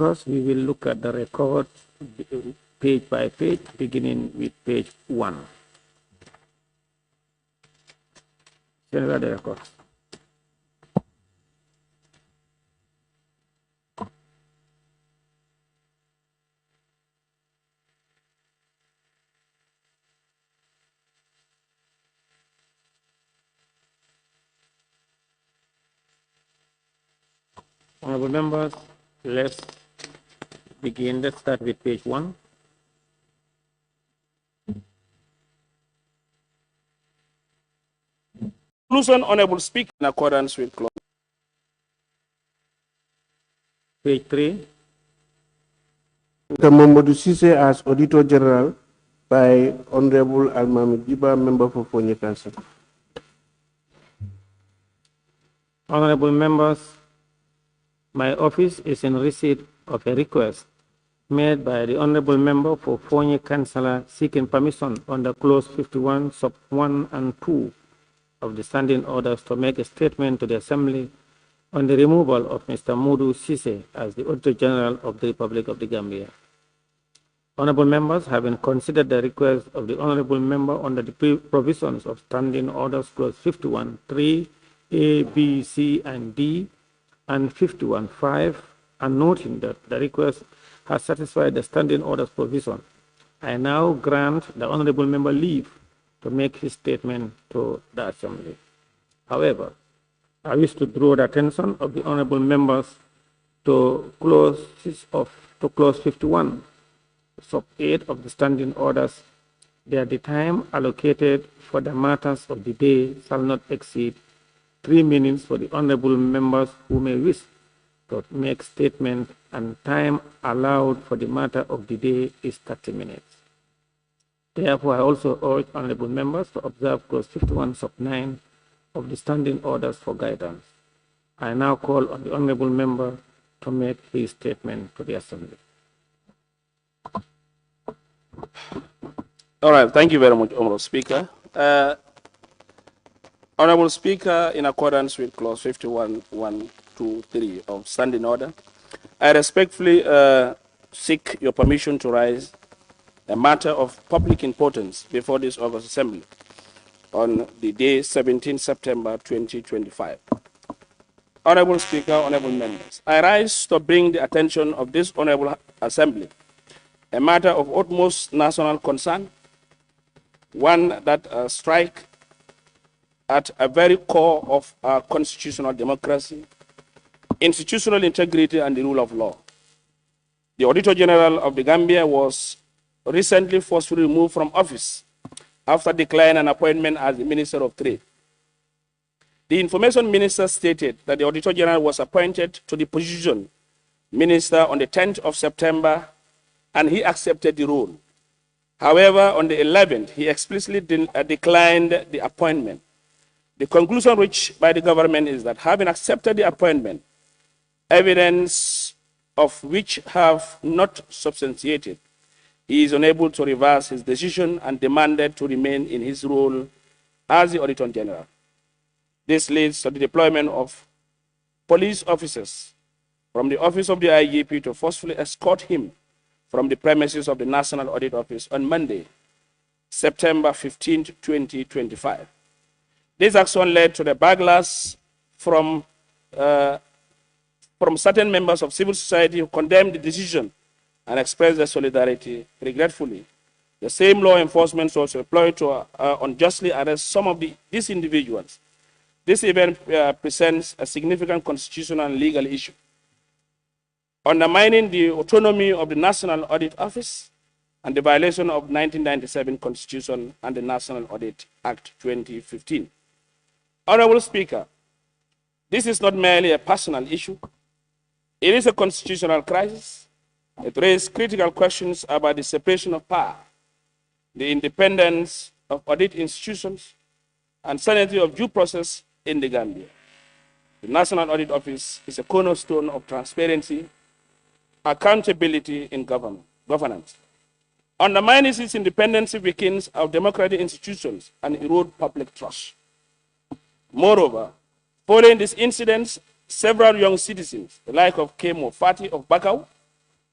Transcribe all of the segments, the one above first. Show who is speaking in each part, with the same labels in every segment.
Speaker 1: course, we will look at the record page by page, beginning with page 1. General the record. Honorable members, let's begin. Let's start with page 1.
Speaker 2: Conclusion, Honorable Speaker, in accordance with clause.
Speaker 1: Page 3.
Speaker 3: Mr. Modou Ceesay as Auditor General by Honorable Almamidiba, Member for Fonyi Council.
Speaker 1: Honorable members, my office is in receipt of a request made by the Honorable Member for Fonyi Councillor seeking permission under Clause 51, Sub 1 and 2 of the standing orders to make a statement to the Assembly on the removal of Mr. Modou Ceesay as the Auditor General of the Republic of the Gambia. Honorable members, having considered the request of the Honorable Member under the provisions of Standing Orders Clause 51, 3, A, B, C, and D, and 51, 5, and noting that the request has satisfied the Standing Orders provision, I now grant the Honorable Member leave to make his statement to the Assembly. However, I wish to draw the attention of the Honorable Members to Clause 51, Sub 8 of the Standing Orders, that the time allocated for the matters of the day shall not exceed 3 minutes for the Honorable Members who may wish to make statement, and time allowed for the matter of the day is 30 minutes. Therefore, I also urge Honorable Members to observe Clause 51, Sub 9 of the Standing Orders for guidance. I now call on the Honorable Member to make his statement to the Assembly.
Speaker 2: All right, thank you very much, Honorable Speaker. Honorable Speaker, in accordance with Clause 51, 1, 2, 3 of Standing Order, I respectfully seek your permission to raise a matter of public importance before this August Assembly on the day 17 September 2025. Honorable Speaker, honorable members, I rise to bring the attention of this Honorable Assembly a matter of utmost national concern, one that strikes at a very core of our constitutional democracy, institutional integrity, and the rule of law. The Auditor General of the Gambia was recently forcefully removed from office after declining an appointment as the Minister of Trade. The Information Minister stated that the Auditor General was appointed to the position Minister on the 10th of September, and he accepted the role. However, on the 11th, he explicitly declined the appointment. The conclusion reached by the government is that, having accepted the appointment, evidence of which have not substantiated, he is unable to reverse his decision and demanded to remain in his role as the Auditor General. This leads to the deployment of police officers from the office of the IGP to forcefully escort him from the premises of the National Audit Office on Monday, September 15, 2025. This action led to the backlash from certain members of civil society who condemned the decision and expressed their solidarity. Regretfully, the same law enforcement was employed to unjustly arrest some of these individuals. This event presents a significant constitutional and legal issue, undermining the autonomy of the National Audit Office and the violation of 1997 Constitution and the National Audit Act 2015. Honorable Speaker, this is not merely a personal issue. It is a constitutional crisis. It raises critical questions about the separation of power, the independence of audit institutions, and sanity of due process in the Gambia. The National Audit Office is a cornerstone of transparency, accountability in governance. Undermining its independence weakens our democratic institutions and erode public trust. Moreover, following these incidents, several young citizens, the like of Kemo Fati of Bakau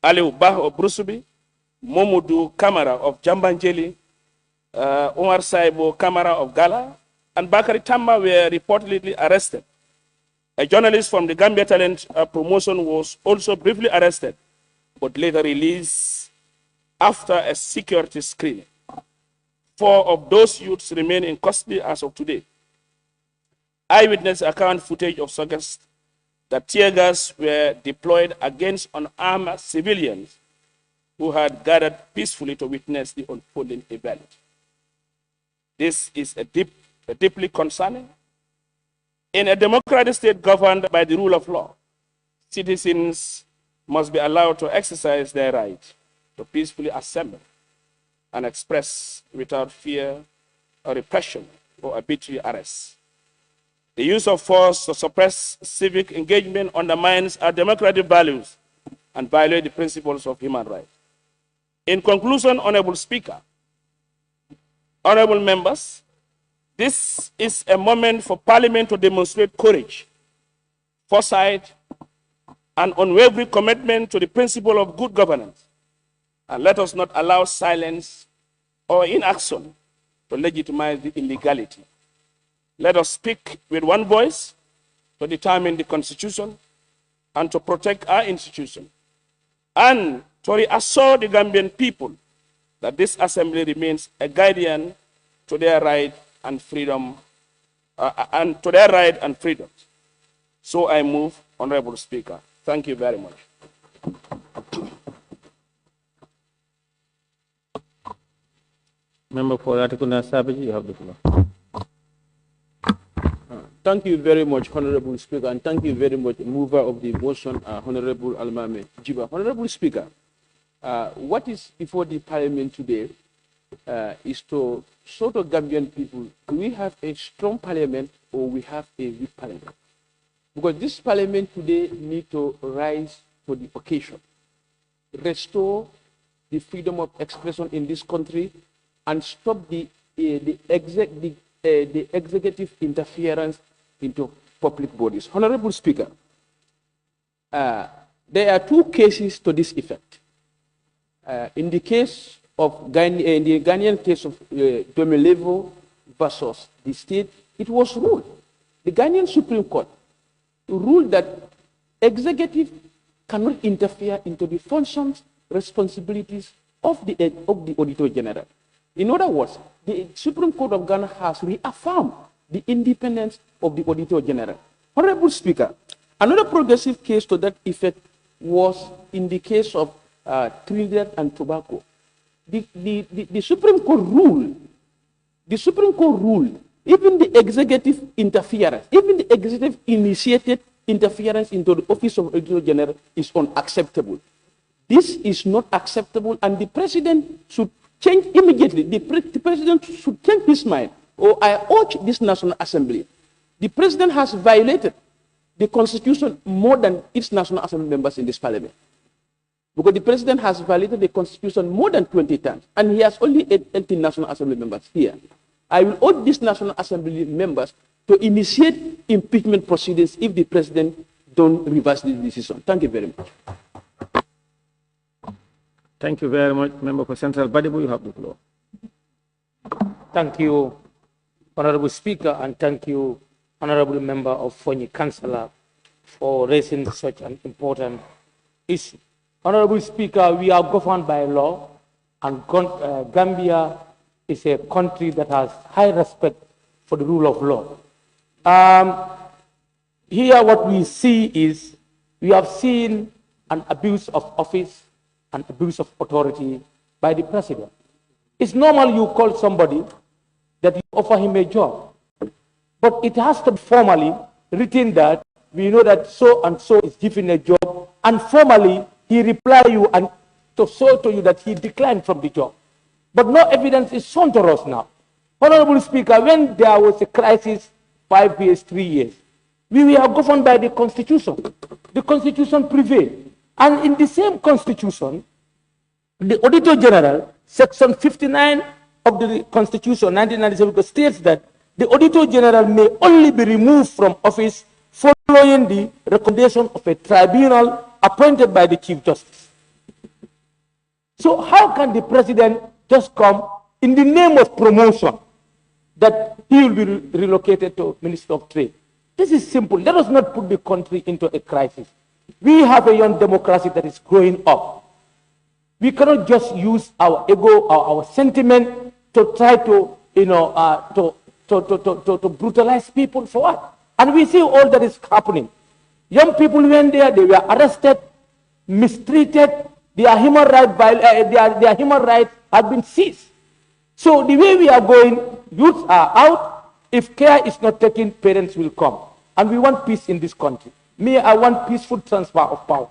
Speaker 2: Aliou Bah of Brusubi, Momodu Kamara of Jambanjeli, Omar Saibo Kamara of Gala, and Bakari Tamba were reportedly arrested. A journalist from the Gambia Talent Promotion was also briefly arrested, but later released after a security screening. 4 of those youths remain in custody as of today. Eyewitness account footage of suggests that tear gas were deployed against unarmed civilians who had gathered peacefully to witness the unfolding event. This is deeply concerning. In a democratic state governed by the rule of law, citizens must be allowed to exercise their right to peacefully assemble and express without fear or repression or arbitrary arrest. The use of force to suppress civic engagement undermines our democratic values and violates the principles of human rights. In conclusion, Honorable Speaker, honorable members, this is a moment for Parliament to demonstrate courage, foresight, and unwavering commitment to the principle of good governance. And let us not allow silence or inaction to legitimize the illegality. Let us speak with one voice to determine the Constitution and to protect our institution, and to reassure the Gambian people that this Assembly remains a guardian to their right and freedom, freedoms. So I move, Honorable Speaker. Thank you very much.
Speaker 1: Member for Latikuna Sabiji, you have the floor.
Speaker 3: Thank you very much, Honorable Speaker, and thank you very much, mover of the motion, Honorable Almame Jiba. Honorable Speaker, what is before the Parliament today is to show to Gambian people, do we have a strong Parliament or we have a weak Parliament? Because this Parliament today needs to rise to the occasion, restore the freedom of expression in this country, and stop the executive interference into public bodies. Honorable Speaker, there are 2 cases to this effect. In the case of in the Ghanaian case of Domilevo versus the state, it was ruled. The Ghanaian Supreme Court ruled that executive cannot interfere into the functions, responsibilities of the Auditor General. In other words, the Supreme Court of Ghana has reaffirmed the independence of the Auditor General. Honorable Speaker, another progressive case to that effect was in the case of Trinidad and Tobago. The Supreme Court ruled, even the executive interference, even the executive initiated interference into the office of Auditor General is unacceptable. This is not acceptable, and the President should change immediately. The President should change his mind, or I urge this National Assembly. The President has violated the Constitution more than its National Assembly members in this Parliament. Because the President has violated the Constitution more than 20 times, and he has only 18 National Assembly members here. I will urge these National Assembly members to initiate impeachment proceedings if the President don't reverse this decision. Thank you very much.
Speaker 1: Thank you very much, Member for Central Badibu. You have the floor.
Speaker 4: Thank you, Honorable Speaker, and thank you, Honorable Member of Fonyi Councillor, for raising such an important issue. Honorable Speaker, we are governed by law, and Gambia is a country that has high respect for the rule of law. Here what we see is, we have seen an abuse of office and abuse of authority by the President. It's normal you call somebody that you offer him a job, but it has to be formally written that we know that so and so is given a job, and formally he reply you and to show to you that he declined from the job. But no evidence is shown to us now. Honorable Speaker, when there was a crisis 5 years, 3 years, we were governed by the Constitution. The Constitution prevailed. And in the same Constitution, the Auditor General, Section 59 of the Constitution, 1997, states that the Auditor General may only be removed from office following the recommendation of a tribunal appointed by the Chief Justice. So how can the president just come in the name of promotion that he will be relocated to Minister of Trade? This is simple. Let us not put the country into a crisis. We have a young democracy that is growing up. We cannot just use our ego or our sentiment to try to, to brutalize people for what? And we see all that is happening. Young people went there, they were arrested, mistreated, their human rights have been seized. So the way we are going, youths are out. If care is not taken, parents will come. And we want peace in this country. Me, I want peaceful transfer of power.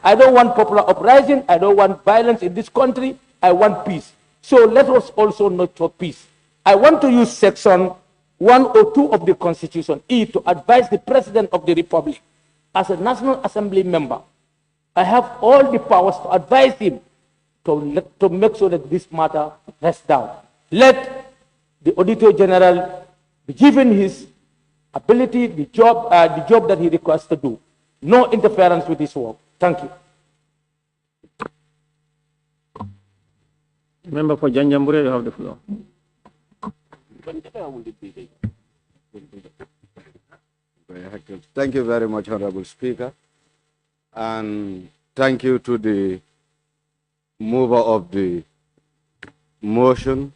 Speaker 4: I don't want popular uprising. I don't want violence in this country. I want peace. So let us also not for peace. I want to use section 102 of the Constitution, E, to advise the President of the Republic. As a National Assembly member, I have all the powers to advise him to make sure that this matter rests down. Let the Auditor General be given his ability, the job that he requires to do. No interference with his work. Thank you.
Speaker 1: Member for Janjambure, you have the floor.
Speaker 5: Thank you very much, Honorable Speaker. And thank you to the mover of the motion.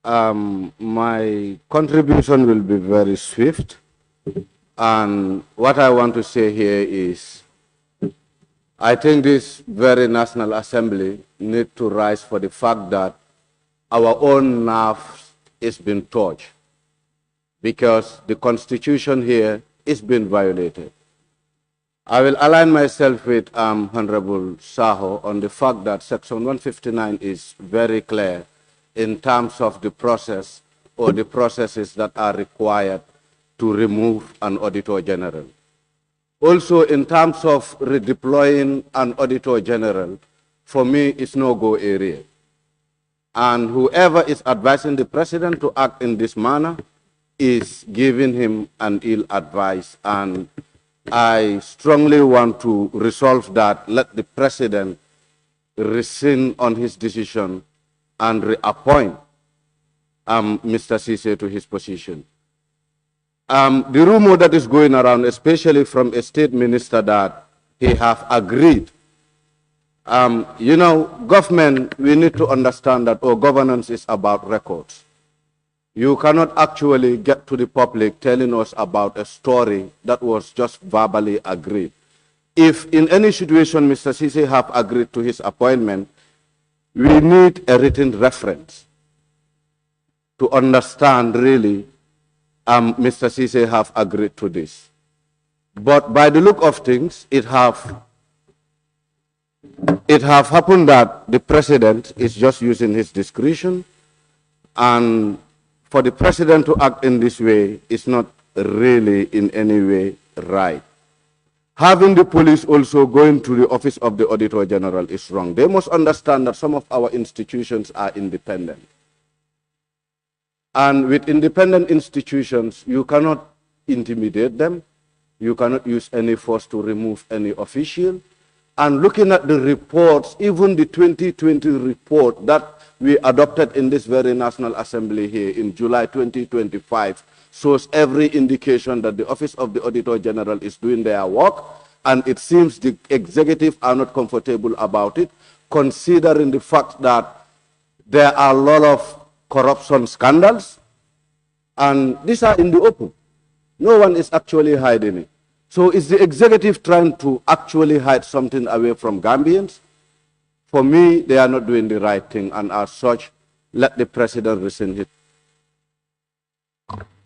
Speaker 5: My contribution will be very swift. And what I want to say here is, I think this very National Assembly needs to rise for the fact that our own nerves is being touched, because the Constitution here is being violated. I will align myself with Honorable Saho on the fact that Section 159 is very clear in terms of the process or the processes that are required to remove an Auditor General. Also, in terms of redeploying an Auditor General, for me, it's no-go area. And whoever is advising the President to act in this manner is giving him an ill advice. And I strongly want to resolve that, let the President rescind on his decision and reappoint Mr. Ceesay to his position. The rumor that is going around, especially from a state minister, that he have agreed. You know, government, we need to understand that our governance is about records. You cannot actually get to the public telling us about a story that was just verbally agreed. If in any situation Mr. Ceesay have agreed to his appointment, we need a written reference to understand really Mr. Ceesay have agreed to this. But by the look of things, it have happened that the President is just using his discretion, and for the President to act in this way is not really in any way right. Having the police also going to the office of the Auditor General is wrong. They must understand that some of our institutions are independent. And with independent institutions, you cannot intimidate them. You cannot use any force to remove any official. And looking at the reports, even the 2020 report that we adopted in this very National Assembly here in July 2025 shows every indication that the Office of the Auditor General is doing their work, and it seems the executive are not comfortable about it, considering the fact that there are a lot of corruption scandals, and these are in the open. No one is actually hiding it. So is the executive trying to actually hide something away from Gambians? For me, they are not doing the right thing, and as such, let the President rescind it.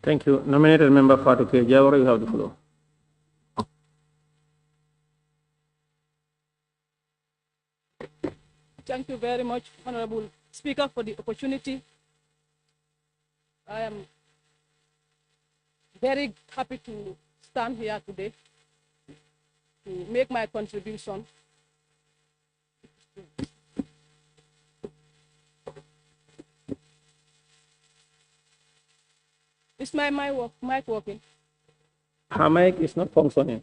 Speaker 1: Thank you. Nominated member Fatou K. Jawara, you have the floor.
Speaker 6: Thank you very much, Honorable Speaker, for the opportunity. I am very happy to stand here today to make my contribution. Is my mic working?
Speaker 1: Her mic is not functioning.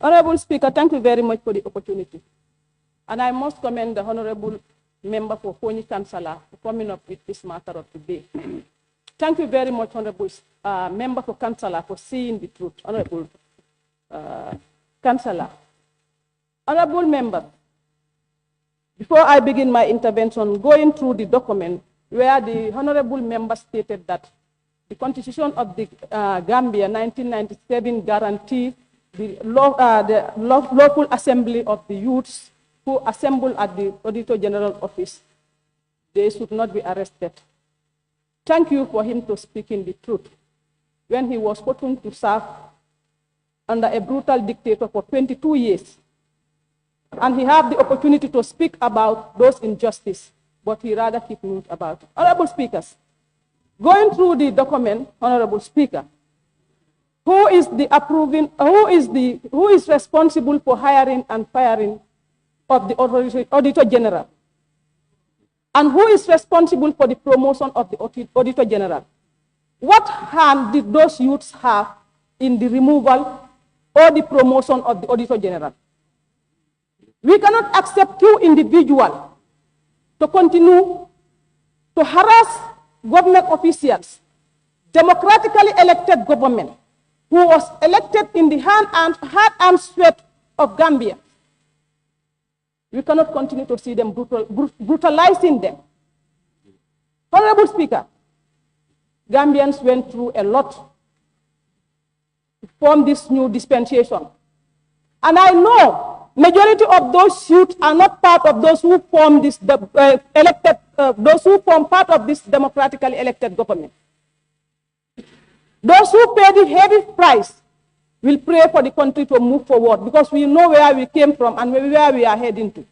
Speaker 6: Honorable Speaker, thank you very much for the opportunity. And I must commend the Honorable Member for Fonyi Councillor for coming up with this matter of today. Thank you very much, Honorable Member for Councillor, for seeing the truth. Honorable Councillor. Honorable Member, before I begin my intervention, going through the document where the Honorable Member stated that the Constitution of the Gambia 1997 guarantees the lawful assembly of the youths who assemble at the Auditor General Office. They should not be arrested. Thank you for him to speaking the truth when he was put to serve under a brutal dictator for 22 years. And he had the opportunity to speak about those injustices, but he rather keep mute about it. Honorable Speakers, going through the document, Honorable Speaker, who is responsible for hiring and firing of the Auditor General? And who is responsible for the promotion of the Auditor General? What hand did those youths have in the removal or the promotion of the Auditor General? We cannot accept two individuals to continue to harass government officials, democratically elected government, who was elected in the hand and sweat of Gambia. We cannot continue to see them brutalizing them. Honorable Speaker, Gambians went through a lot to form this new dispensation. And I know majority of those youth are not part of those who form this those who form part of this democratically elected government. Those who pay the heavy price will pray for the country to move forward because we know where we came from and where we are heading to.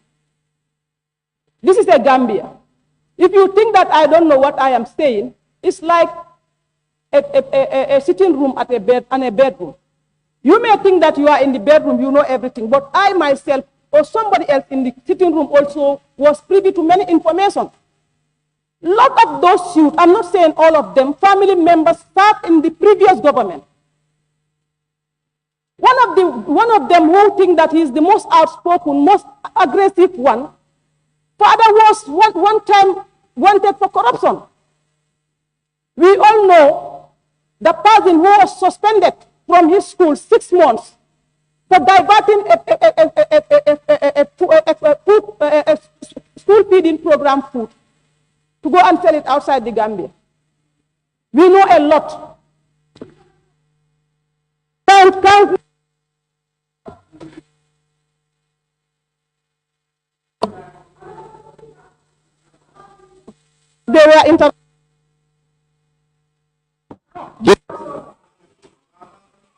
Speaker 6: This is a Gambia. If you think that I don't know what I am saying, it's like a sitting room at a bedroom. You may think that you are in the bedroom, you know everything, but I myself or somebody else in the sitting room also was privy to many information. A lot of those youth, I'm not saying all of them, family members served in the previous government. One of them who think that he is the most outspoken, most aggressive one, father was one time wanted for corruption. We all know the person who was suspended from his school 6 months for diverting a school feeding program food to go and sell it outside the Gambia. We know a lot. They were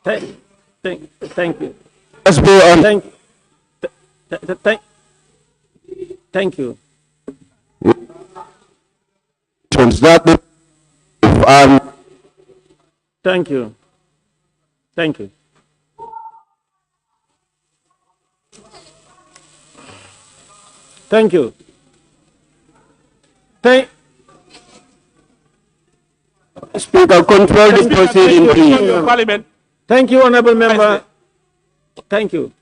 Speaker 1: Thank you.
Speaker 5: Let's go on.
Speaker 1: Thank you. Thank you. Thank you. Thank you.
Speaker 5: Speaker, control this proceeding, please.
Speaker 2: Parliament.
Speaker 1: Thank you, Honorable Member. Thank you.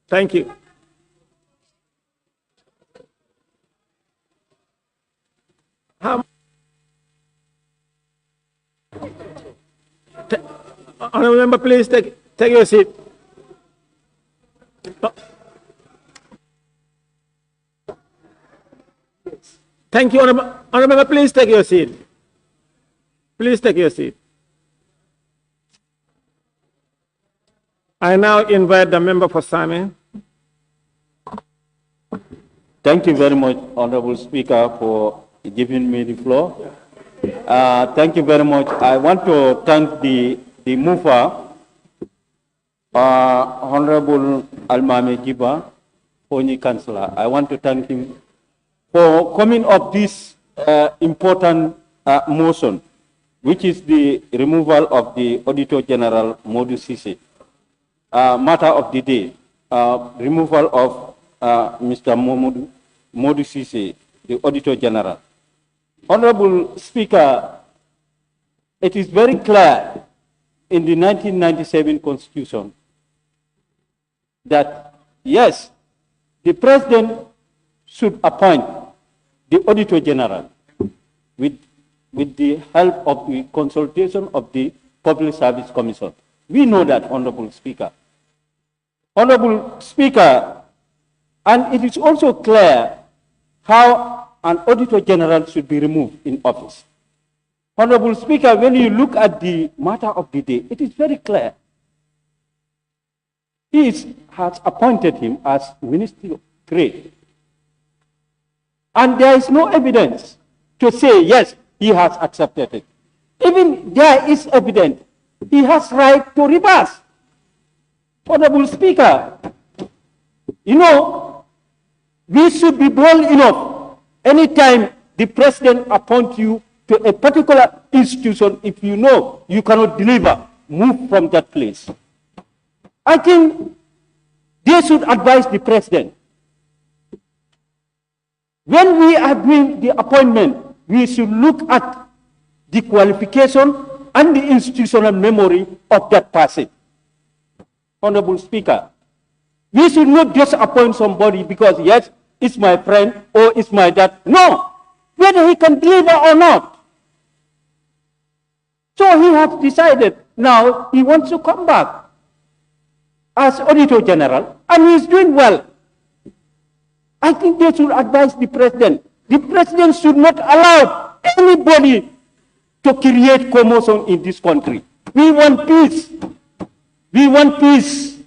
Speaker 1: Thank you. Honorable Member, please take your seat. Thank you, Honorable Member, please take your seat. Please take your seat. I now invite the member for Sami.
Speaker 4: Thank you very much, Honorable Speaker, for giving me the floor. Thank you very much. I want to thank the mover, Honorable Almame Jiba, Fonyi Councillor. I want to thank him for coming up this important motion, which is the removal of the Auditor General Modou Ceesay. Matter of the day, removal of Mr. Modou Ceesay, the Auditor General. Honorable Speaker, it is very clear in the 1997 Constitution that, yes, the President should appoint the Auditor General with the help of the consultation of the Public Service Commission. We know that, Honorable Speaker. Honorable Speaker, and it is also clear how an Auditor General should be removed in office. Honorable Speaker, when you look at the matter of the day, it is very clear. He has appointed him as Minister of Trade. And there is no evidence to say, yes, he has accepted it. Even there is evidence, he has right to reverse. Honorable Speaker, you know, we should be bold enough anytime the President appoints you to a particular institution, if you know you cannot deliver, move from that place. I think they should advise the President. When we are doing the appointment, we should look at the qualification and the institutional memory of that person. Honorable Speaker, we should not just appoint somebody because, yes, it's my friend or it's my dad. No, whether he can deliver or not. So he has decided now he wants to come back as Auditor General, and he is doing well. I think they should advise the President. The President should not allow anybody to create commotion in this country. We want peace. We want peace.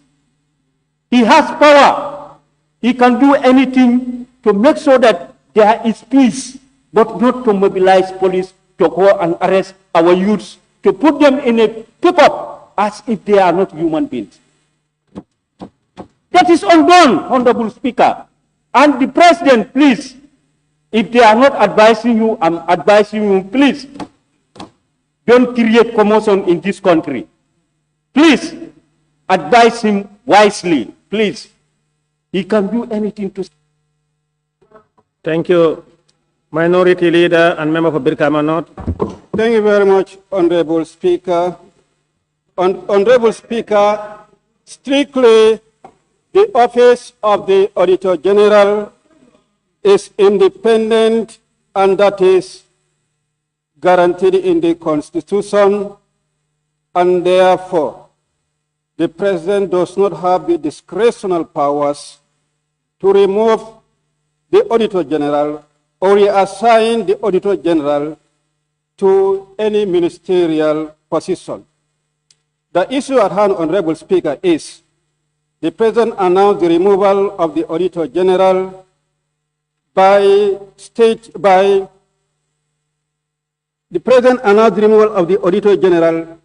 Speaker 4: He has power. He can do anything to make sure that there is peace, but not to mobilize police to go and arrest our youths, to put them in a pickup as if they are not human beings. That is undone, Honorable Speaker. And the President, please, if they are not advising you, I'm advising you, please, don't create commotion in this country. Please, advise him wisely, please. He can do anything to...
Speaker 1: Thank you. Minority Leader and Member for Birkama North.
Speaker 7: Thank you very much, Honorable Speaker. Honorable Speaker, strictly the office of the Auditor General is independent, and that is guaranteed in the Constitution, and therefore the President does not have the discretional powers to remove the Auditor General or reassign the Auditor General to any ministerial position. The issue at hand, Honorable Speaker, is the President announced the removal of the Auditor General the President announced the removal of the Auditor General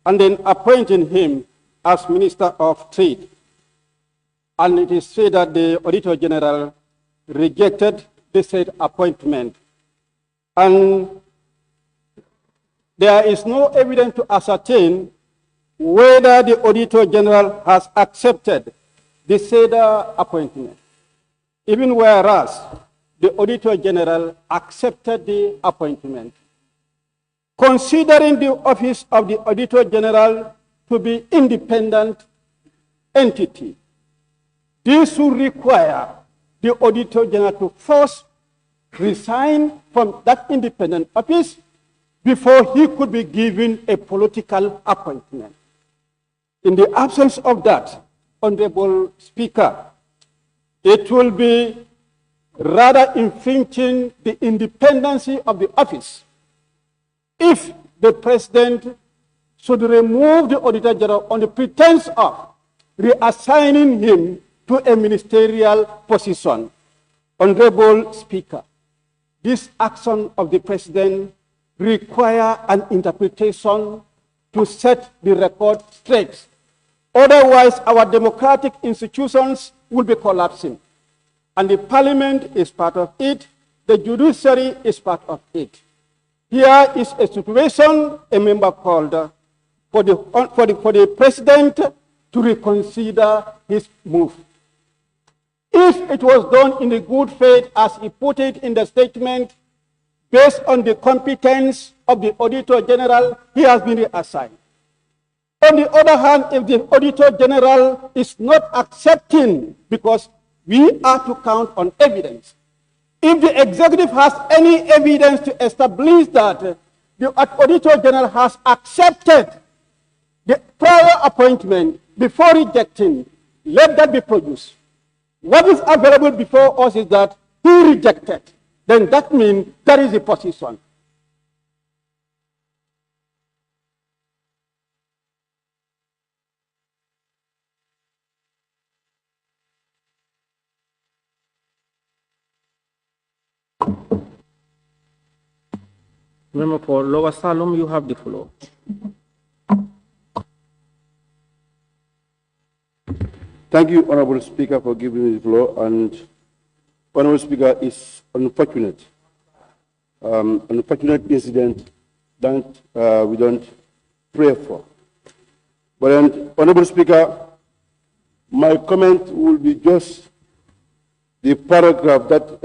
Speaker 7: and then appointing him as Minister of Trade. And it is said that the Auditor General rejected the said appointment. And there is no evidence to ascertain whether the Auditor General has accepted the said appointment, even whereas the Auditor General accepted the appointment. Considering the office of the Auditor General to be independent entity, this will require the Auditor General to first resign from that independent office before he could be given a political appointment. In the absence of that, Honorable Speaker, it will be rather infringing the independence of the office if the President should remove the Auditor General on the pretense of reassigning him to a ministerial position. Honorable Speaker, this action of the President requires an interpretation to set the record straight. Otherwise, our democratic institutions will be collapsing. And the Parliament is part of it, the judiciary is part of it. Here is a situation a member called for the President to reconsider his move. If it was done in the good faith, as he put it in the statement, based on the competence of the Auditor General, he has been reassigned. On the other hand, if the Auditor General is not accepting, because we are to count on evidence, if the executive has any evidence to establish that the Auditor General has accepted the prior appointment before rejecting, let that be produced. What is available before us is that he rejected. Then that means that is the position.
Speaker 1: Member for Lower Salem, you have the floor.
Speaker 8: Thank you, Honorable Speaker, for giving me the floor. And Honorable Speaker, is unfortunate. Unfortunate incident that we don't pray for. But then, Honorable Speaker, my comment will be just the paragraph that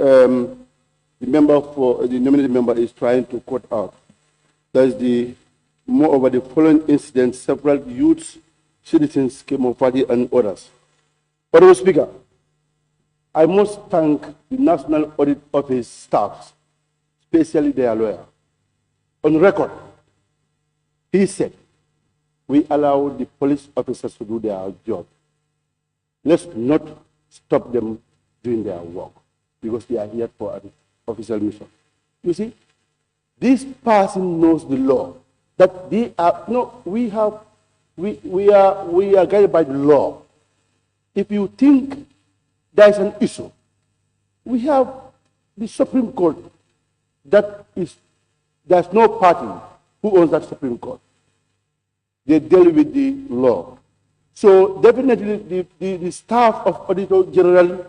Speaker 8: the nominated member is trying to quote out. That is the moreover the following incident, several youths, citizens came of party and others. Honorable Speaker, I must thank the National Audit Office staff, especially their lawyer. On record, he said, we allow the police officers to do their job. Let's not stop them doing their work because they are here for an official mission. You see, this person knows the law. That they are we are guided by the law. If you think there is an issue, we have the Supreme Court. There's no party who owns that Supreme Court. They deal with the law. So definitely the staff of Auditor General,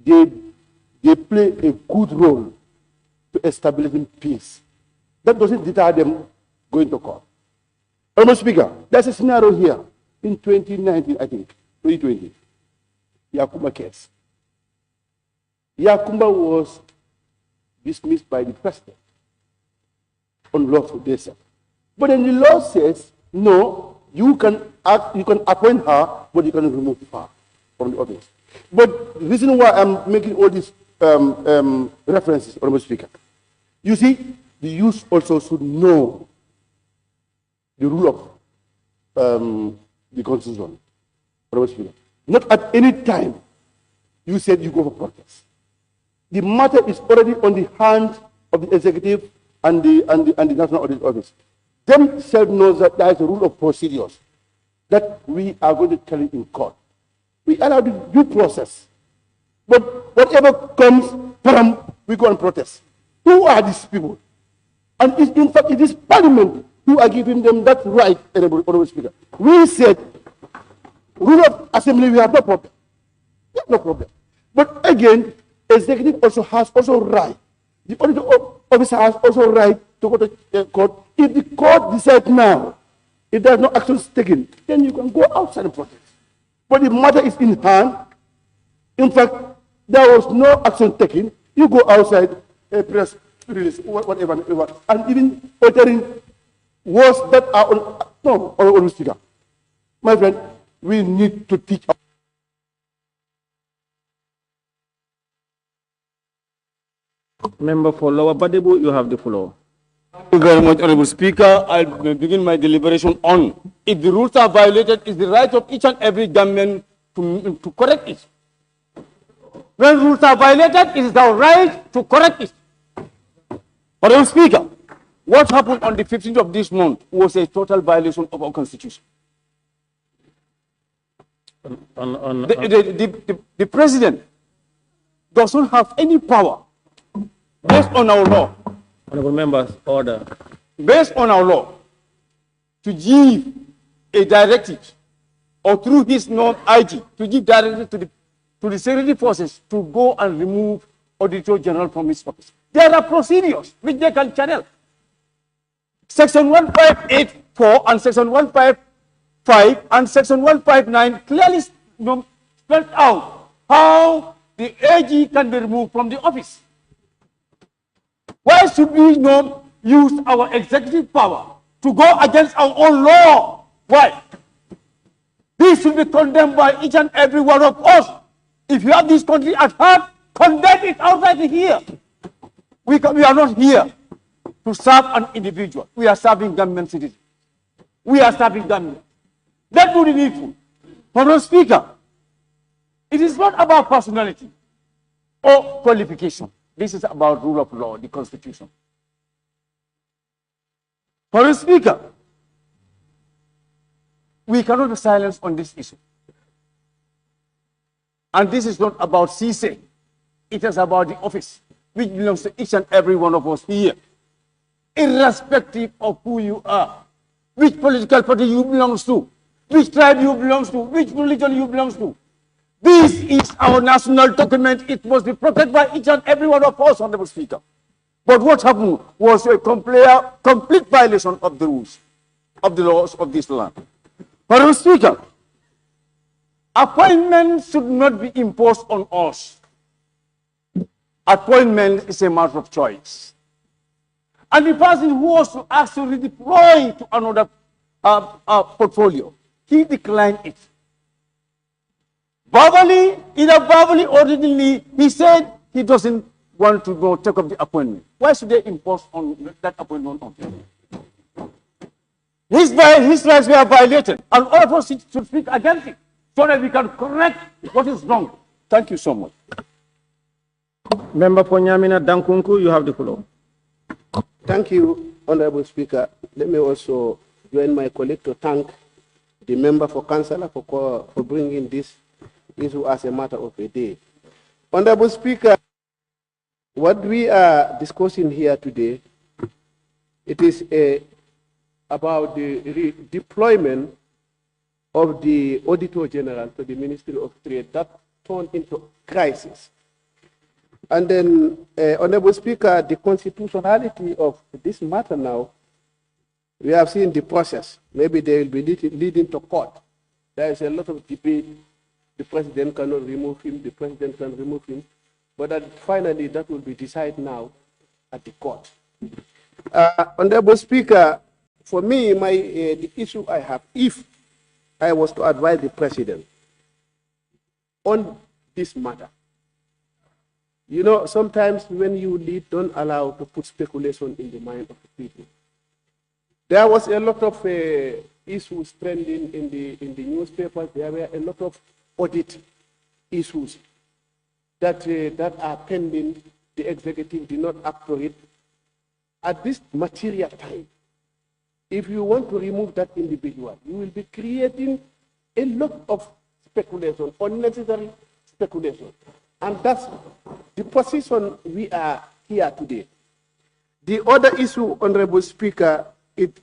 Speaker 8: they play a good role to establishing peace. That doesn't deter them going to court. Honorable Speaker, there's a scenario here in 2019, I think, 2020. Yakumba case. Yakumba was dismissed by the president on lawful basis. But then the law says, no, you can appoint her, but you can remove her from the office. But the reason why I'm making all these references, Honorable Speaker, you see, the youth also should know the rule of the Constitution, Honorable Speaker. Not at any time you said you go for protest. The matter is already on the hand of the executive and the National Audit Office. Themselves knows that there is a rule of procedures that we are going to carry in court. We allow the due process. But whatever comes from, we go and protest. Who are these people? And in fact, it is Parliament who are giving them that right, Honorable Speaker. We said, rule of assembly, we have no problem. We have no problem. But again, executive also has right. The auditor officer has also right to go to court. If the court decides now, if there are no actions taken, then you can go outside and protest. But the matter is in hand. In fact, there was no action taken. You go outside, a press release, whatever, and even uttering words that are on speaker. My friend, we need to teach.
Speaker 1: Member for Lower Badebo, you have the floor.
Speaker 4: Thank you very much, Honorable Speaker. I begin my deliberation on if the rules are violated, it's the right of each and every government to correct it. When rules are violated, it is our right to correct it. Honorable Speaker, what happened on the 15th of this month was a total violation of our Constitution. The President doesn't have any power based on our law.
Speaker 1: Honorable members, order.
Speaker 4: Based on our law, to give a directive or through his non-IG to give directive to the security forces to go and remove Auditor General from his office. There are procedures which they can channel. Section 1584 and Section 155 and Section 159 clearly spelled out how the AG can be removed from the office.
Speaker 9: Why should we not use our executive power to go against our own law? Why? This should be condemned by each and every one of us. If you have this country at heart, condemn it outside here. We are not here to serve an individual. We are serving government citizens. We are serving government. That would be needful. Madam Speaker, it is not about personality or qualification. This is about rule of law, the Constitution. Madam Speaker, we cannot be silenced on this issue. And this is not about Ceesay. It is about the office, which belongs to each and every one of us here, irrespective of who you are, which political party you belong to, which tribe you belong to, which religion you belong to. This is our national document. It must be protected by each and every one of us, Honorable Speaker. But what happened was a complete violation of the rules, of the laws of this land. Honorable Speaker, appointments should not be imposed on us. Appointment is a matter of choice. And the person who was to actually redeploy to another portfolio, he declined it. Verbally, either verbally or writtenly, he said he doesn't want to go take up the appointment. Why should they impose on that appointment on him? His rights were violated, and all of us should speak against it so that we can correct what is wrong. Thank you so much.
Speaker 1: Member for Nyamina Dankunku, you have the floor.
Speaker 8: Thank you, Honorable Speaker. Let me also join my colleague to thank the member for Councillor for bringing this issue as a matter of a day. Honorable Speaker, what we are discussing here today, it is about the deployment of the Auditor General to the Ministry of Trade that turned into crisis. And then, Honorable Speaker, the constitutionality of this matter now, we have seen the process. Maybe they will be leading to court. There is a lot of debate. The president cannot remove him, the president can remove him. But that finally, that will be decided now at the court. Honorable Speaker, for me, the issue I have, if I was to advise the president on this matter, you know, sometimes when you lead, don't allow to put speculation in the mind of the people. There was a lot of issues trending in the newspapers. There were a lot of audit issues that are pending. The executive did not act on it. At this material time, if you want to remove that individual, you will be creating a lot of speculation, unnecessary speculation. And that's the position we are here today. The other issue, Honorable Speaker, it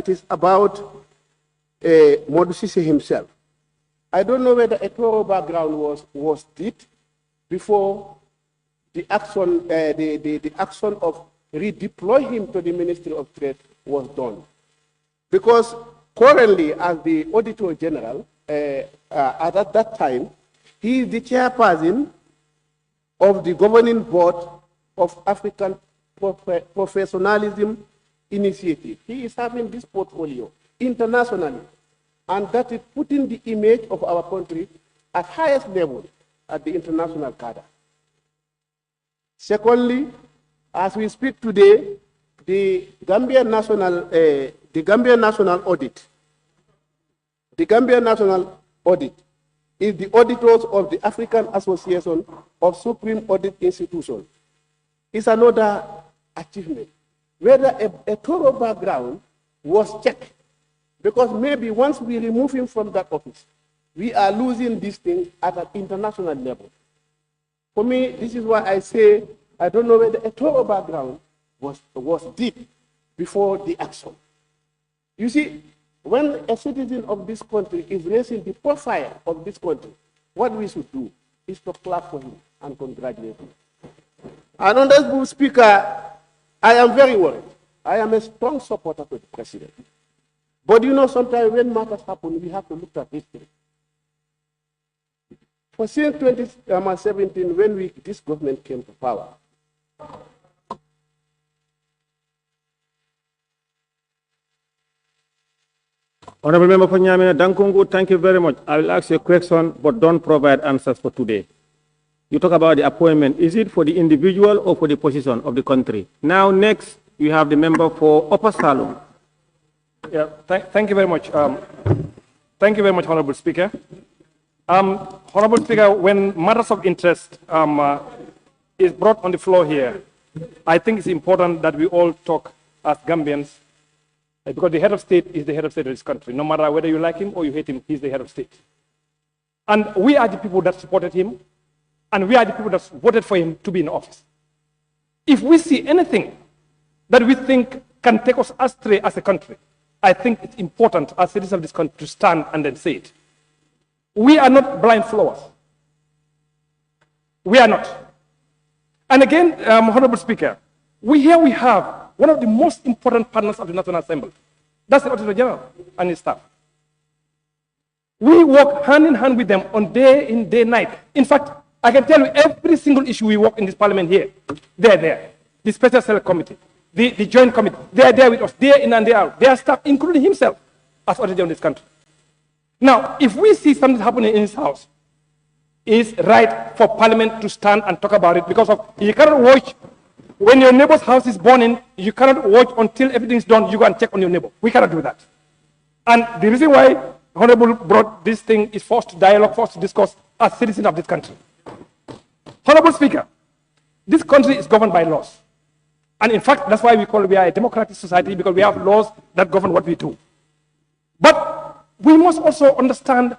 Speaker 8: is about Modou Ceesay himself. I don't know whether a thorough background was did before the action, the action of redeploy him to the Ministry of Trade was done. Because currently, as the Auditor General, at that time, he is the chairperson of the governing board of African Professionalism Initiative. He is having this portfolio internationally, and that is putting the image of our country at highest level at the international cadre. Secondly, as we speak today, the Gambia National Audit is the auditors of the African Association of Supreme Audit Institutions. It's another achievement. Whether a thorough background was checked, because maybe once we remove him from that office, we are losing this thing at an international level. For me, this is why I say I don't know whether a thorough background was deep before the action. You see, when a citizen of this country is raising the profile of this country, what we should do is to clap for him and congratulate him. And Honorable Speaker, I am very worried. I am a strong supporter to the president. But you know, sometimes when matters happen, we have to look at history. For since 2017, when this government came to power,
Speaker 1: Honorable Member for Nyamena Dankungu, thank you very much. I will ask you a question, but don't provide answers for today. You talk about the appointment. Is it for the individual or for the position of the country? Now, next, you have the member for Upper Salom.
Speaker 10: Yeah, thank you very much. Thank you very much, Honorable Speaker. Honorable Speaker, when matters of interest is brought on the floor here, I think it's important that we all talk as Gambians, because the head of state is the head of state of this country. No matter whether you like him or you hate him, he's the head of state. And we are the people that supported him, and we are the people that voted for him to be in office. If we see anything that we think can take us astray as a country, I think it's important as citizens of this country to stand and then say it. We are not blind followers. We are not. And again, Honorable Speaker, we have one of the most important partners of the National Assembly. That's the Auditor General and his staff. We work hand in hand with them on day in, day night. In fact, I can tell you every single issue we work in this parliament here, they're there. The Special Select Committee, the Joint Committee, they're there with us day in and day out. Their staff, including himself, as Auditor General of this country. Now, if we see something happening in his house, it's right for parliament to stand and talk about it, because you cannot watch when your neighbor's house is burning. You cannot watch until everything's done. You go and check on your neighbor. We cannot do that. And the reason why Honorable brought this thing is for us to dialogue, for us to discuss as citizens of this country. Honorable Speaker, this country is governed by laws. And in fact, that's why we are a democratic society, because we have laws that govern what we do. But we must also understand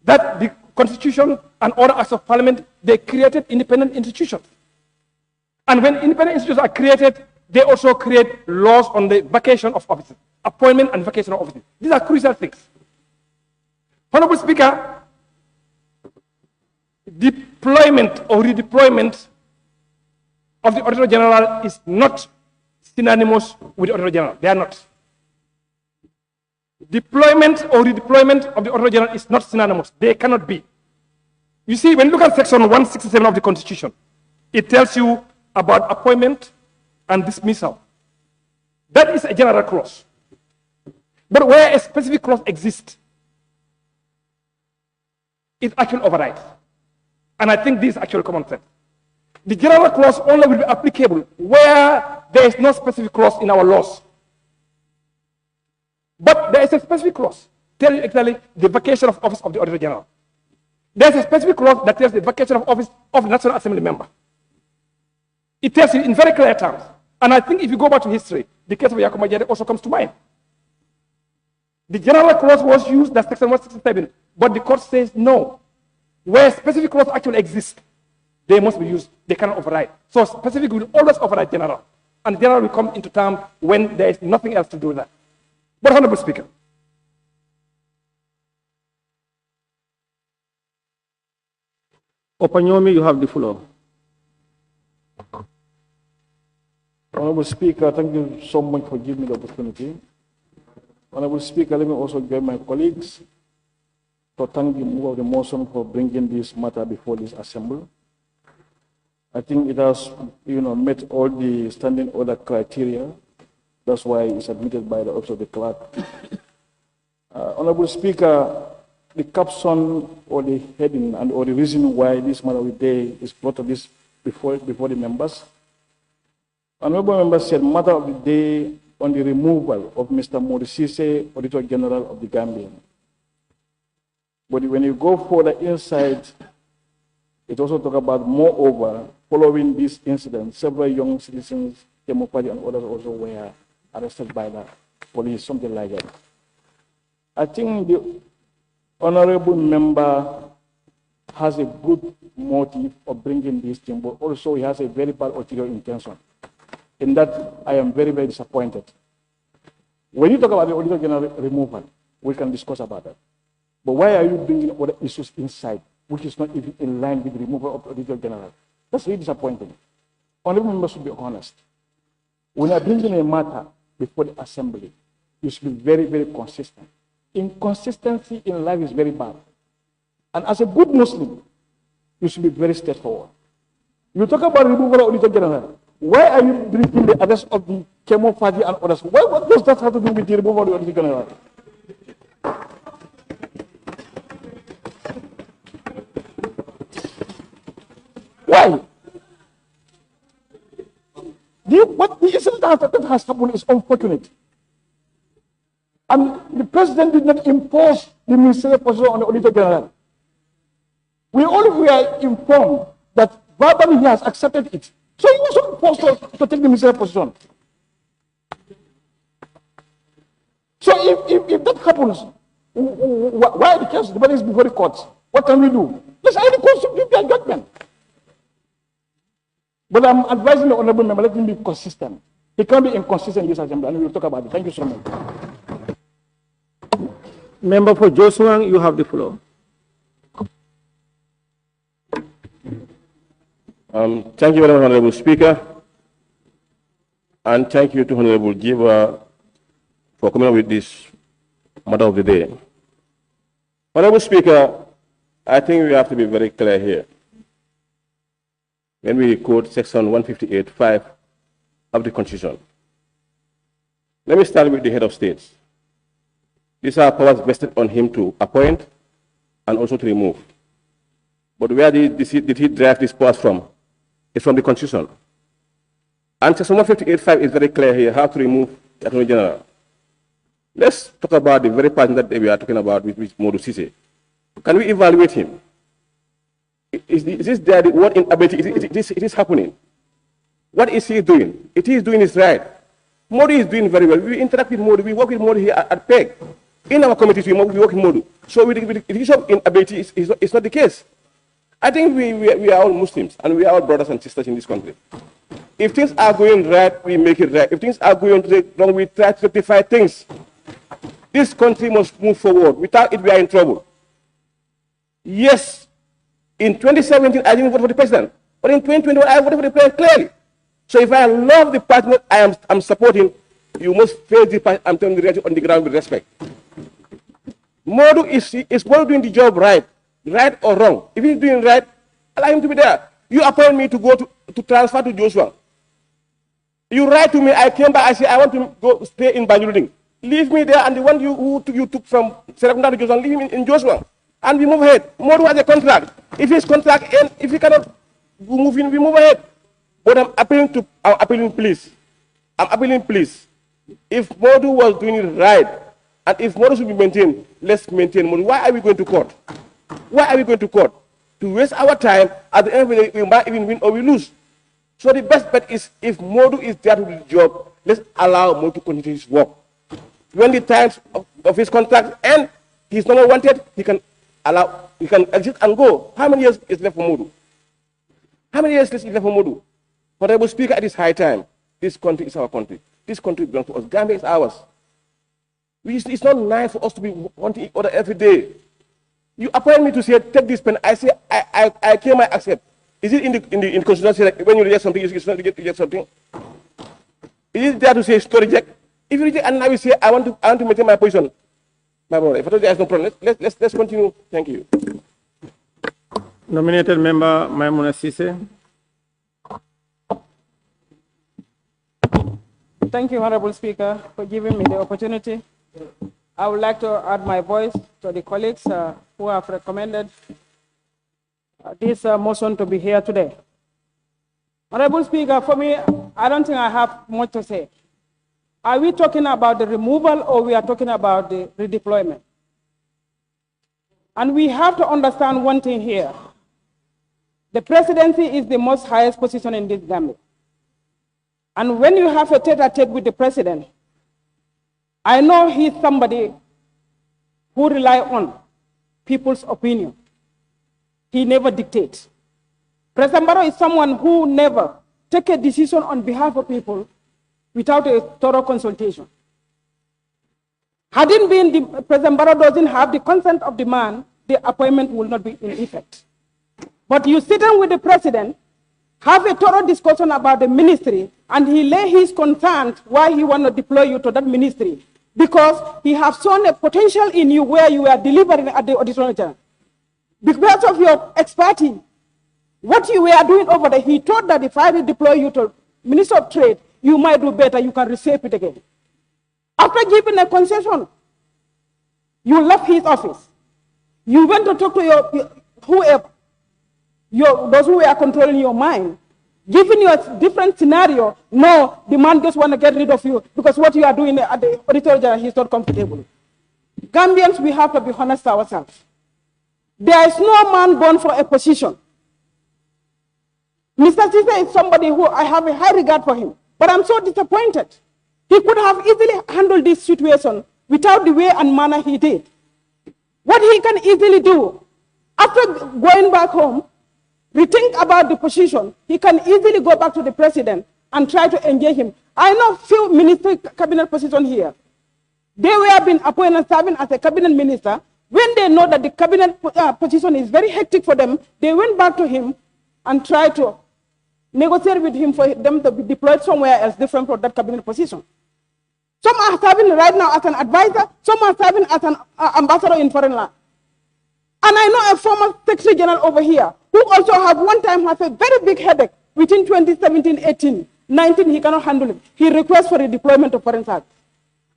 Speaker 10: that the Constitution and other acts of Parliament, they created independent institutions. And when independent institutions are created, they also create laws on the vacation of offices, appointment and vacation of offices. These are crucial things. Honorable Speaker, deployment or redeployment of the Auditor General is not synonymous with the Auditor General. They are not. Deployment or redeployment of the Auditor General is not synonymous. They cannot be. You see, when you look at section 167 of the Constitution, it tells you about appointment and dismissal. That is a general clause. But where a specific clause exists, it actually overrides. And I think this is actually common sense. The general clause only will be applicable where there is no specific clause in our laws. But there is a specific clause telling you exactly the vacation of office of the Auditor General. There is a specific clause that tells the vacation of office of the National Assembly member. It tells you in very clear terms. And I think if you go back to history, the case of Yakuma Jere also comes to mind. The general clause was used, that's section 167, but the court says no. Where specific clause actually exists, they must be used. They cannot override. So specific will always override general. And general will come into term when there is nothing else to do with that. But Honorable Speaker,
Speaker 1: Opanyomi, you have the floor.
Speaker 11: Honorable Speaker, thank you so much for giving me the opportunity. Honorable Speaker, let me also give my colleagues to thank the mover of the motion for bringing this matter before this assembly. I think it has, met all the standing order criteria. That's why it's admitted by the office of the clerk. Honorable Speaker, the caption or the heading and or the reason why this matter of the day is brought to this before the members. Honorable member said matter of the day on the removal of Mr. Modou Ceesay, Auditor General of the Gambia. But when you go further inside, it also talks about, moreover, following this incident, several young citizens, Democratic and others also were arrested by the police, something like that. I think the honorable member has a good motive of bringing this thing, but also he has a very bad ulterior intention. In that, I am very, very disappointed. When you talk about the Auditor General removal, we can discuss about that. But why are you bringing other issues inside, which is not even in line with the removal of the Auditor General? That's really disappointing. Honorable members should be honest. When you are bringing a matter before the assembly, you should be very, very consistent. Inconsistency in life is very bad. And as a good Muslim, you should be very straightforward. You talk about removal of Auditor General. Why are you bringing the arrest of the Kemo Fadi and others? What does that have to do with the removal of the Auditor General? Why? What the incident that has happened is unfortunate. And the president did not impose the ministerial position on the Auditor General. We all were informed that verbally he has accepted it. So he was supposed to take the ministerial position. So if that happens, why the case is before the courts? What can we do? Let's allow the courts to give their judgment. But I'm advising the honorable member, let him be consistent. He can't be inconsistent in this assembly, and we'll talk about it. Thank you so much.
Speaker 1: Member for Joshua, you have the floor.
Speaker 12: Thank you very much, Honorable Speaker. And thank you to Honorable Giver for coming up with this matter of the day. Honorable Speaker, I think we have to be very clear here. When we quote section 158(5) of the Constitution. Let me start with the head of states. These are powers vested on him to appoint and also to remove. But where did he derive these powers from? It's from the Constitution. And section 158(5) is very clear here, how to remove the Attorney General. Let's talk about the very person that we are talking about with Modou Ceesay. Can we evaluate him? Is this there the word inability? It is happening. What is he doing? It is doing is right. Modou is doing very well. We interact with Modou. We work with Modou here at PEG. In our committees, we work with Modou. So with the issue of inability, it's not the case. I think we are all Muslims and we are all brothers and sisters in this country. If things are going right, we make it right. If things are going wrong, we try to rectify things. This country must move forward. Without it, we are in trouble. Yes, in 2017, I didn't vote for the president. But in 2021, I voted for the president clearly. So if I love the party that I'm supporting, you must face the party I'm telling the reality on the ground with respect. Modou is doing the job right or wrong. If he's doing right, allow him to be there. You appoint me to go to transfer to Joshua. You write to me, I came back, I say, I want to go stay in Banjuluddin. Leave me there, and the one you took from Serakunda to Joshua, leave him in Joshua. And we move ahead. Modou has a contract. If his contract ends, if he cannot move in, we move ahead. But I'm appealing, please. I'm appealing, please. If Modou was doing it right, and if Modou should be maintained, let's maintain Modou. Why are we going to court? Why are we going to court? To waste our time, at the end of the day, we might even win or we lose. So the best bet is, if Modou is there to do the job, let's allow Modou to continue his work. When the times of his contract end, he's no more wanted, he can exit and go. How many years is left for Modou? How many years is left for Modou? Honorable Speaker, at this high time, this country is our country. This country belongs to us. Gambia is ours. It's not nice for us to be wanting each other every day. You appoint me to say, take this pen. I say, I came, I accept. Is it in the constitution that when you reject something, you reject something? Is it there to say, to reject? If you reject, and now you say, I want to maintain my position. My brother, if I told you there's no problem, let's continue. Thank you.
Speaker 1: Nominated member Maimouna Ceesay.
Speaker 6: Thank you, Honorable Speaker, for giving me the opportunity. I would like to add my voice to the colleagues who have recommended this motion to be here today. Honorable Speaker, for me, I don't think I have much to say. Are we talking about the removal or we are talking about the redeployment? And we have to understand one thing here. The presidency is the most highest position in this Gambia. And when you have a tete-a-tete with the president, I know he's somebody who relies on people's opinion. He never dictates. President Barrow is someone who never takes a decision on behalf of people without a thorough consultation. Hadn't been President Barrow doesn't have the consent of the man, the appointment will not be in effect. But you sit down with the president, have a thorough discussion about the ministry, and he lay his concerns why he want to deploy you to that ministry, because he has shown a potential in you where you are delivering at the Auditor General. Because of your expertise, what you were doing over there, he thought that if I deploy you to Minister of Trade, you might do better, you can reshape it again. After giving a concession, you left his office. You went to talk to whoever. those who are controlling your mind, giving you a different scenario. No, the man just want to get rid of you because what you are doing at the Auditor General, he's not comfortable. Gambians, we have to be honest ourselves. There is no man born for a position. Mr. Ceesay is somebody who I have a high regard for him, but I'm so disappointed. He could have easily handled this situation without the way and manner he did. What he can easily do, after going back home, rethink about the position, he can easily go back to the president and try to engage him. I know few ministry cabinet positions here. They were being appointed and serving as a cabinet minister. When they know that the cabinet position is very hectic for them, they went back to him and tried to negotiate with him for them to be deployed somewhere else different from that cabinet position. Some are serving right now as an advisor, some are serving as an ambassador in foreign land. And I know a former Secretary General over here who also have one time has a very big headache within 2017, 18, 19, he cannot handle it. He requests for a deployment of foreign service.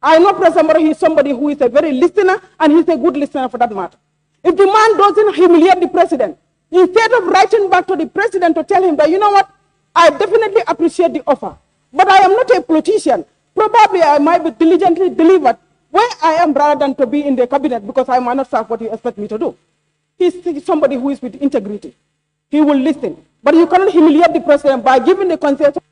Speaker 6: I know President Moro, he is somebody who is a very listener, and he's a good listener for that matter. If the man doesn't humiliate the president, instead of writing back to the president to tell him that, you know what, I definitely appreciate the offer, but I am not a politician. Probably I might be diligently delivered where I am rather than to be in the cabinet because I might not serve what you expect me to do. He's somebody who is with integrity. He will listen. But you cannot humiliate the president by giving the concession.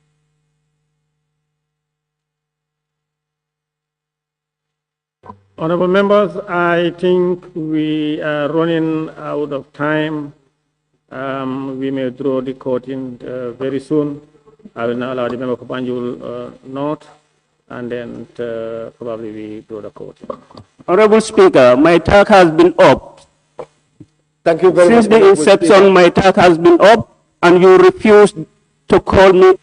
Speaker 1: Honorable members, I think we are running out of time. We may draw the court in very soon. I will now allow the member for Banjul note, and then probably we draw the court.
Speaker 3: Honorable Speaker, my talk has been up.
Speaker 9: Thank you very
Speaker 3: Since
Speaker 9: much.
Speaker 3: the inception, my talk has been up, and you refused to call me.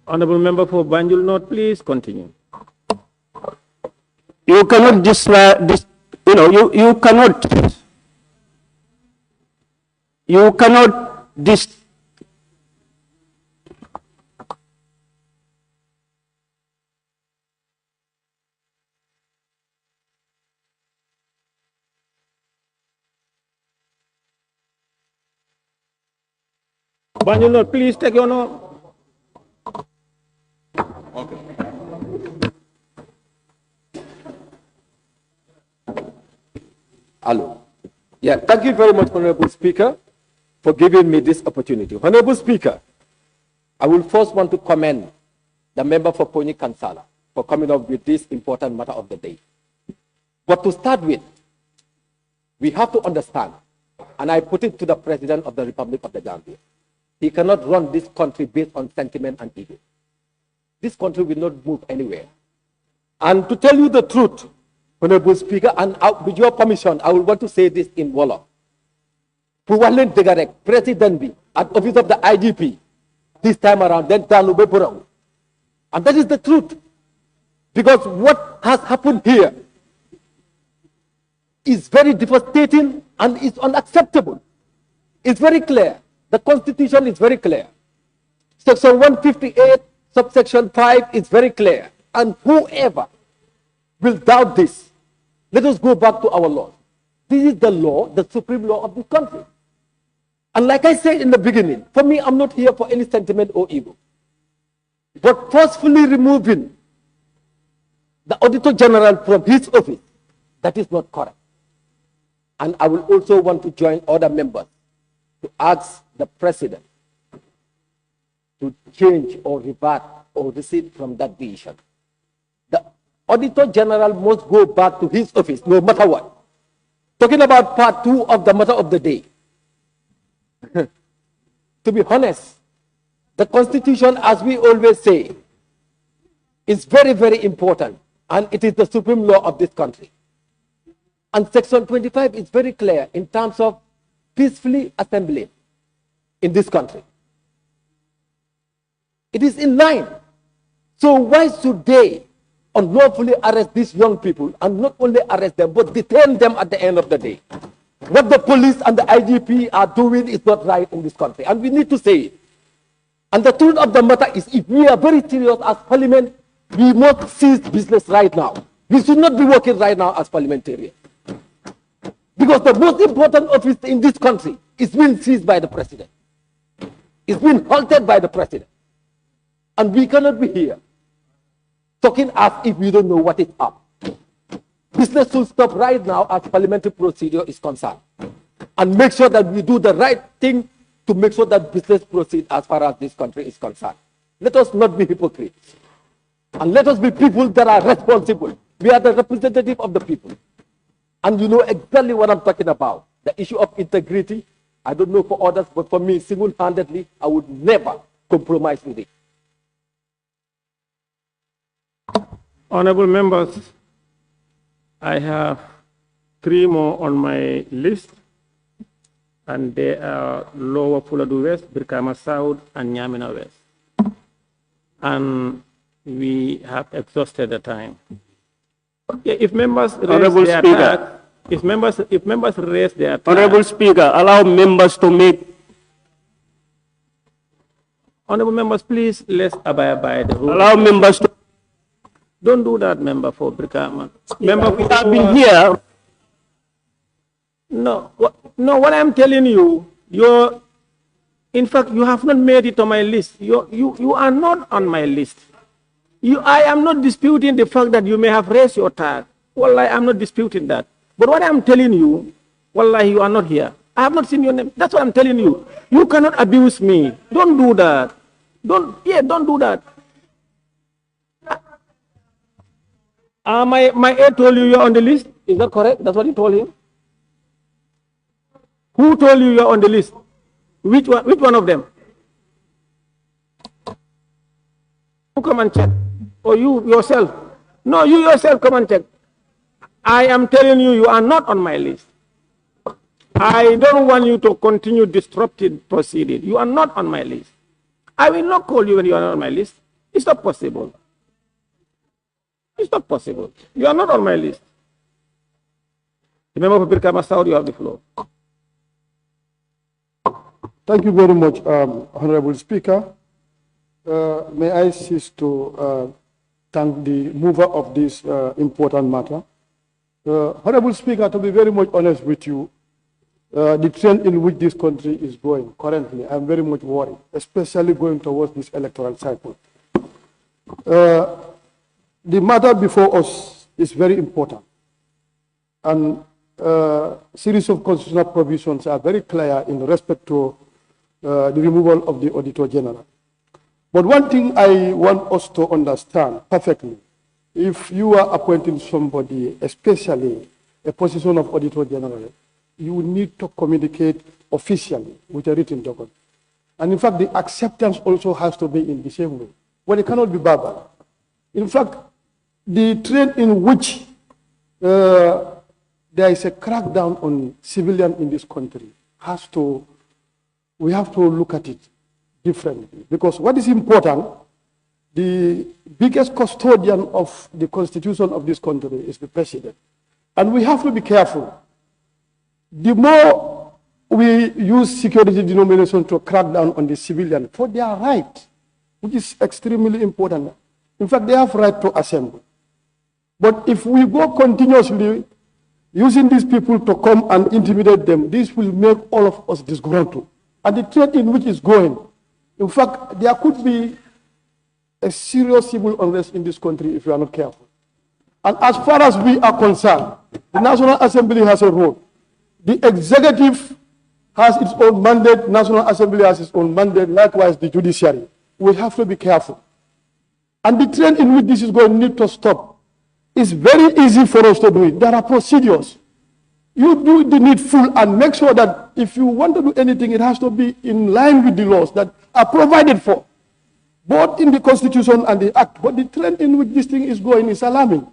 Speaker 1: Honorable member for Banjul note, please continue.
Speaker 3: You cannot you cannot
Speaker 1: Banjul note, please take your note.
Speaker 9: Okay. Hello. Yeah, thank you very much, Honorable Speaker, for giving me this opportunity. Honorable Speaker, I will first want to commend the member for Pony Kansala for coming up with this important matter of the day. But to start with, we have to understand, and I put it to the President of the Republic of the Gambia, he cannot run this country based on sentiment and ego. This country will not move anywhere. And to tell you the truth, Honorable Speaker, and with your permission, I will want to say this in Wolof. Puwalen Degarek, President B, at office of the IGP, this time around, then Tanube Burau. And that is the truth. Because what has happened here is very devastating and is unacceptable. It's very clear. The Constitution is very clear. Section 158, subsection 5 is very clear. And whoever will doubt this, let us go back to our law. This is the law, the supreme law of this country. And like I said in the beginning, for me, I'm not here for any sentiment or ego. But forcefully removing the Auditor General from his office, that is not correct. And I will also want to join other members to ask the President to change or revert or recede from that decision. The Auditor General must go back to his office, no matter what. Talking about part 2 of the matter of the day. To be honest, the Constitution, as we always say, is very, very important, and it is the supreme law of this country. And Section 25 is very clear in terms of peacefully assembling in this country. It is in line. So why should they unlawfully arrest these young people and not only arrest them, but detain them at the end of the day? What the police and the IGP are doing is not right in this country, and we need to say it. And the truth of the matter is, if we are very serious as parliament, we must cease business right now. We should not be working right now as parliamentarians. Because
Speaker 13: Because the most important office in this country is being seized by the president. It's been halted by the president. And we cannot be here talking as if we don't know what is up. Business should stop right now as parliamentary procedure is concerned. And make sure that we do the right thing to make sure that business proceeds as far as this country is concerned. Let us not be hypocrites. And let us be people that are responsible. We are the representative of the people. And you know exactly what I'm talking about. The issue of integrity, I don't know for others, but for me, single-handedly, I would never compromise with it.
Speaker 1: Honorable members, I have 3 more on my list, and they are Lower Fuladu West, Brikama South, and Nyamina West. And we have exhausted the time. Yeah, if members raise their attack, if members raise their attack,
Speaker 14: Honorable Speaker, allow members to make.
Speaker 1: Honorable members, please let's abide by the rules.
Speaker 14: Allow members to.
Speaker 1: Don't do that, member for Brikama. Member,
Speaker 14: we have been here.
Speaker 1: No, what I'm telling you, in fact, you have not made it on my list. You are not on my list. I am not disputing the fact that you may have raised your tag. Wallahi, I'm not disputing that. But what I'm telling you, wallahi, you are not here. I have not seen your name. That's what I'm telling you. You cannot abuse me. Don't do that. Don't do that. My aide told you you're on the list. Is that correct? That's what he told him. Who told you you're on the list? Which one of them? You come and check. Or you yourself. No, you yourself come and check. I am telling you, you are not on my list. I don't want you to continue disrupting proceedings. You are not on my list. I will not call you when you are not on my list. It's not possible. It's not possible. You are not on my list. The member for Brikama South, you have the floor.
Speaker 15: Thank you very much, Honorable Speaker. May I cease to thank the mover of this important matter. Honorable Speaker, to be very much honest with you, the trend in which this country is going currently, I'm very much worried, especially going towards this electoral cycle. The matter before us is very important, and a series of constitutional provisions are very clear in respect to the removal of the Auditor General. But one thing I want us to understand perfectly, if you are appointing somebody, especially a position of Auditor General, you need to communicate officially with a written document. And in fact, the acceptance also has to be in the same way. Well, it cannot be verbal. In fact, the trend in which there is a crackdown on civilians in this country we have to look at it differently. Because what is important, the biggest custodian of the constitution of this country is the president. And we have to be careful. The more we use security denomination to crack down on the civilian for their right, which is extremely important. In fact, they have right to assemble. But if we go continuously using these people to come and intimidate them, this will make all of us disgruntled. And the trend in which is going, in fact, there could be a serious civil unrest in this country if we are not careful. And as far as we are concerned, the National Assembly has a role. The executive has its own mandate, National Assembly has its own mandate, likewise the judiciary. We have to be careful. And the trend in which this is going to need to stop. It's very easy for us to do it. There are procedures. You do the needful and make sure that if you want to do anything, it has to be in line with the laws that are provided for, both in the Constitution and the Act. But the trend in which this thing is going is alarming.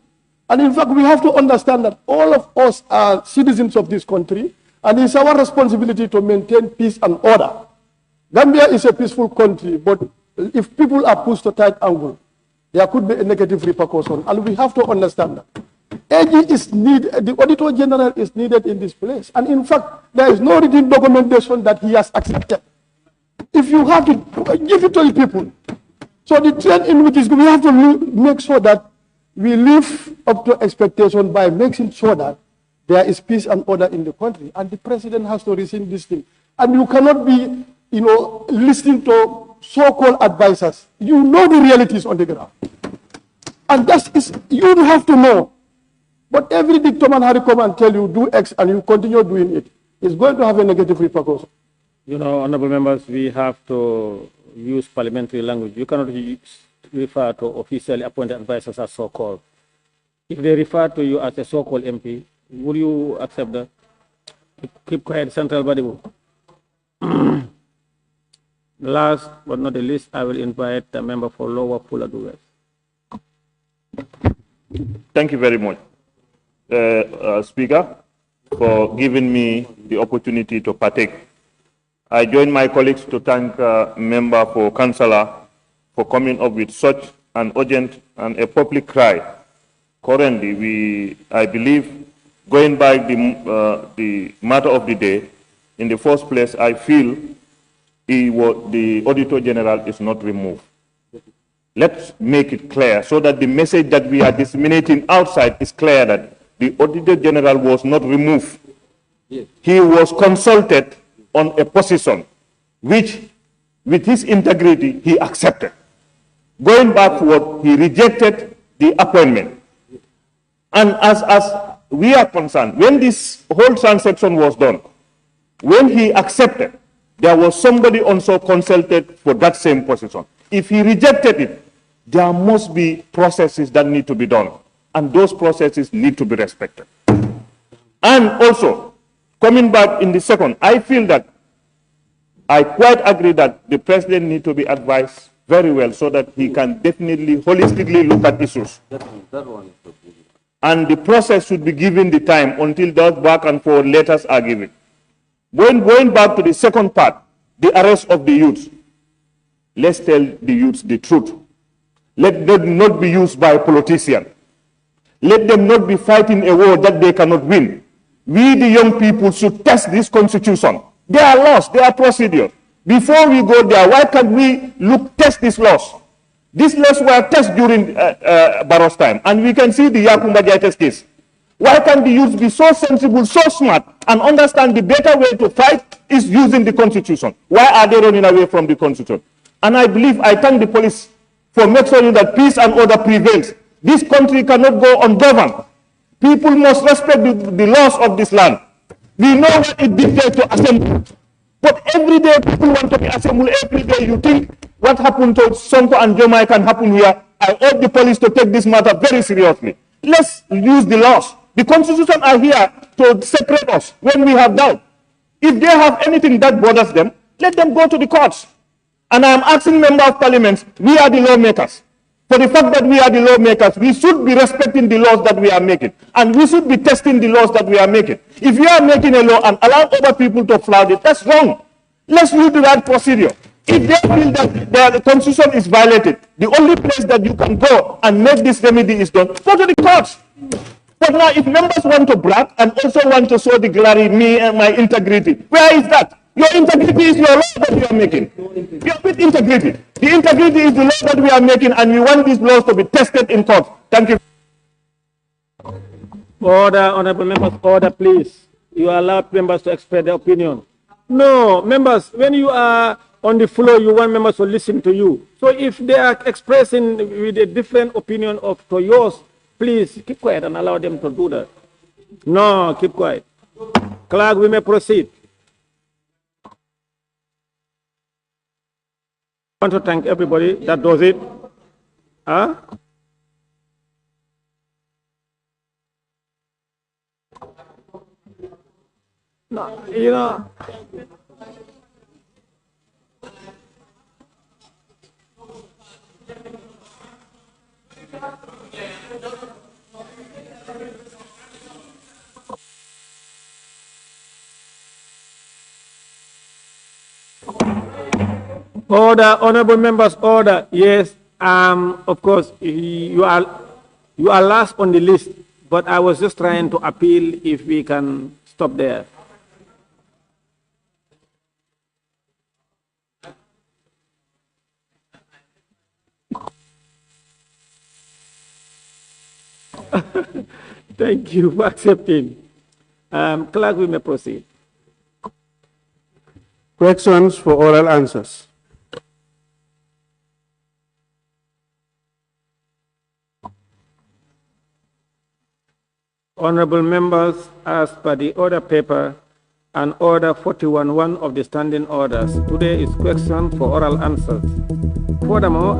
Speaker 15: And in fact, we have to understand that all of us are citizens of this country, and it's our responsibility to maintain peace and order. Gambia is a peaceful country, but if people are pushed to tight angle, there could be a negative repercussion, and we have to understand that. AG is needed, the Auditor General is needed in this place. And in fact, there is no written documentation that he has accepted. If you have to give it to the people. So the trend in which is we have to make sure that we live up to expectation by making sure that there is peace and order in the country, and the president has to rescind this thing. And you cannot be, listening to so-called advisors. You know the realities on the ground. And that is, you have to know. But every dictator had to come and tell you, do X, and you continue doing it. It's going to have a negative repercussion.
Speaker 1: Honorable members, we have to use parliamentary language. You cannot refer to officially appointed advisors as so-called. If they refer to you as a so-called MP, will you accept that? Keep quiet, central body. Last but not the least, I will invite the member for Lower Puladu West.
Speaker 16: Thank you very much, Speaker, for giving me the opportunity to partake. I join my colleagues to thank member for councillor for coming up with such an urgent and a public cry. Currently, I believe, going by the matter of the day, in the first place, I feel the Auditor General is not removed. Let's make it clear so that the message that we are disseminating outside is clear that the Auditor General was not removed. Yes. He was consulted on a position which, with his integrity, he accepted. Going backward, he rejected the appointment. And as we are concerned, when this whole transaction was done, when he accepted, there was somebody also consulted for that same position. If he rejected it, there must be processes that need to be done, and those processes need to be respected. And also, coming back in the second, I feel that I quite agree that the president needs to be advised very well so that he can definitely holistically look at issues. And the process should be given the time until those back and forth letters are given. Going back to the second part, the arrest of the youths, let's tell the youths the truth. Let them not be used by politicians. Let them not be fighting a war that they cannot win. We, the young people, should test this constitution. There are laws, there are procedures. Before we go there, why can't we test these laws? These laws were tested during Barrow's time, and we can see the Yakumba Jaites case. Why can't the youth be so sensible, so smart, and understand the better way to fight is using the constitution? Why are they running away from the constitution? And I thank the police for making sure that peace and order prevails. This country cannot go ungoverned. People must respect the laws of this land. We know what it dictates to assemble. But every day people want to be assembled. Every day you think what happened to Sonko and Jomai can happen here. I urge the police to take this matter very seriously. Let's use the laws. The constitution are here to separate us when we have doubt. If they have anything that bothers them, let them go to the courts. And I am asking member of parliament, we are the lawmakers. For the fact that we are the lawmakers, we should be respecting the laws that we are making. And we should be testing the laws that we are making. If you are making a law and allow other people to flout it, that's wrong. Let's use the right procedure. If they feel that the constitution is violated, the only place that you can go and make this remedy is done, go to the courts. But now if members want to brag and also want to show the glory, me and my integrity, where is that? Your integrity is your law that we are making. You are with integrity. The integrity is the law that we are making, and we want these laws to be tested in court. Thank you.
Speaker 1: Order, honorable members, order, please. You allow members to express their opinion. No, members, when you are on the floor, you want members to listen to you. So if they are expressing with a different opinion to yours, please keep quiet and allow them to do that. No, keep quiet. Clerk, we may proceed. I want to thank everybody that does it. Huh? No, you know. Order, honorable members, order. Yes, of course, you are last on the list, but I was just trying to appeal if we can stop there. Thank you for accepting. Clerk, we may proceed.
Speaker 17: Questions for oral answers.
Speaker 1: Honorable members, as per the order paper and order 41.1 of the standing orders, today is question for oral answers. Furthermore,